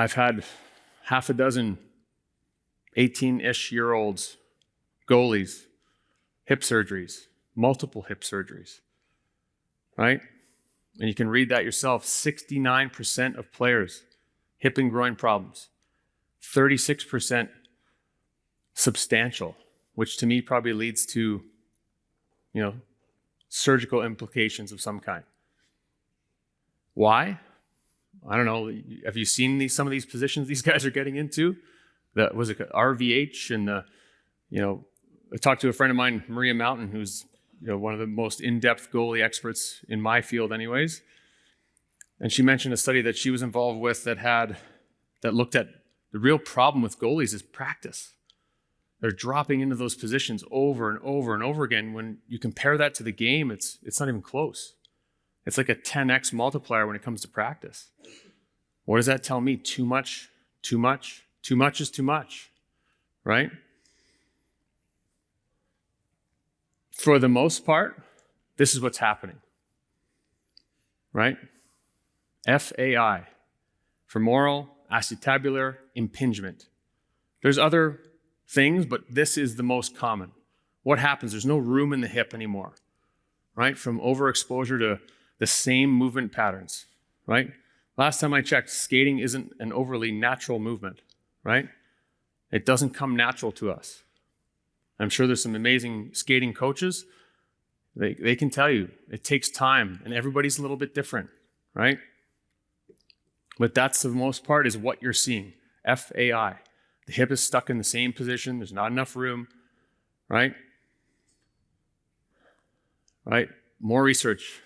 I've had half a dozen 18-ish year olds, goalies, hip surgeries, multiple hip surgeries, right? And you can read that yourself. 69% of players, hip and groin problems. 36% substantial, which to me probably leads to, surgical implications of some kind. Why? I don't know. Have you seen some of these positions these guys are getting into? That was RVH, and I talked to a friend of mine, Maria Mountain, who's one of the most in-depth goalie experts in my field, anyways. And she mentioned a study that she was involved with that looked at the real problem with goalies is practice. They're dropping into those positions over and over and over again. When you compare that to the game, it's not even close. It's like a 10x multiplier when it comes to practice. What does that tell me? Too much is too much, right? For the most part, this is what's happening, right? FAI, femoral acetabular impingement. There's other things, but this is the most common. What happens? There's no room in the hip anymore, right? From overexposure to the same movement patterns, right? Last time I checked, skating isn't an overly natural movement, right? It doesn't come natural to us. I'm sure there's some amazing skating coaches. They can tell you it takes time, and everybody's a little bit different, right? But that's the most part is what you're seeing. FAI. The hip is stuck in the same position. There's not enough room, right? Right? More research.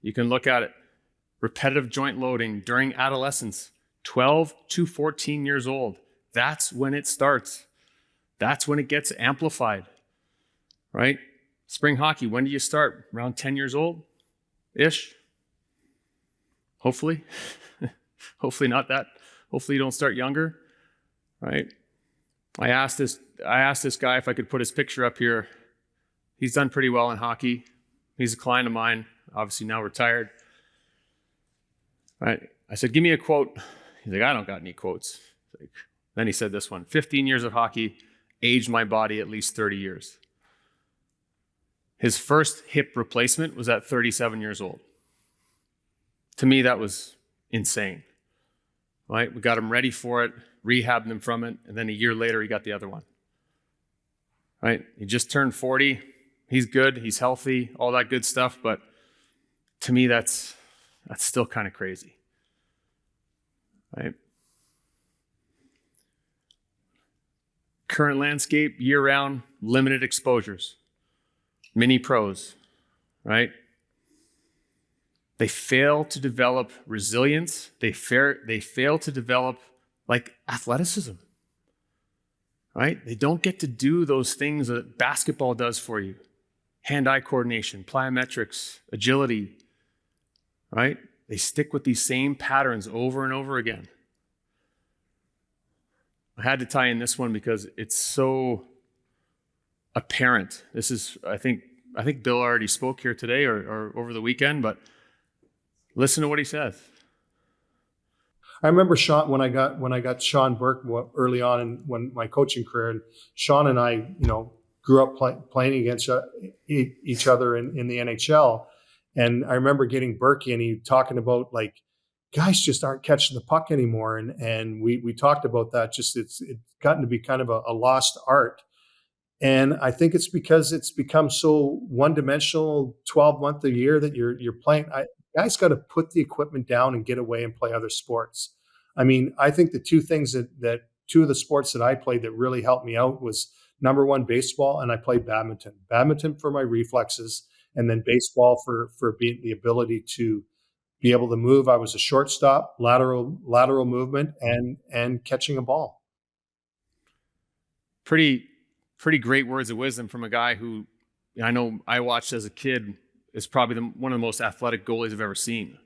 You can look at it. Repetitive joint loading during adolescence, 12 to 14 years old. That's when it starts. That's when it gets amplified, right? Spring hockey, when do you start? Around 10 years old-ish? Hopefully. Hopefully not that. Hopefully you don't start younger, right? I asked this guy if I could put his picture up here. He's done pretty well in hockey. He's a client of mine, obviously now retired. Right? I said, give me a quote. He's like, I don't got any quotes. Then he said this one, 15 years of hockey aged my body at least 30 years. His first hip replacement was at 37 years old. To me, that was insane. Right? We got him ready for it, rehabbed him from it, and then a year later, he got the other one. Right? He just turned 40. He's good. He's healthy, all that good stuff. But to me, that's still kind of crazy. Right? Current landscape, year-round, limited exposures. Mini pros, right? They fail to develop resilience. They fail to develop athleticism, right? They don't get to do those things that basketball does for you. Hand-eye coordination, plyometrics, agility, right? They stick with these same patterns over and over again. I had to tie in this one because it's so apparent. This is, I think Bill already spoke here today or over the weekend, but listen to what he says. I remember Sean when I got Sean Burke early on in my coaching career, and Sean and I, grew up playing against each other in the NHL, and I remember getting Burke and he talking about guys just aren't catching the puck anymore, and we talked about that. Just it's gotten to be kind of a lost art. And I think it's because it's become so one-dimensional, 12-month a year that you're playing. Guys got to put the equipment down and get away and play other sports. I mean, I think the two things that two of the sports that I played that really helped me out was number one, baseball, and I played badminton. Badminton for my reflexes, and then baseball for being the ability to be able to move. I was a shortstop, lateral movement, and catching a ball. Pretty great words of wisdom from a guy who I know I watched as a kid is probably one of the most athletic goalies I've ever seen.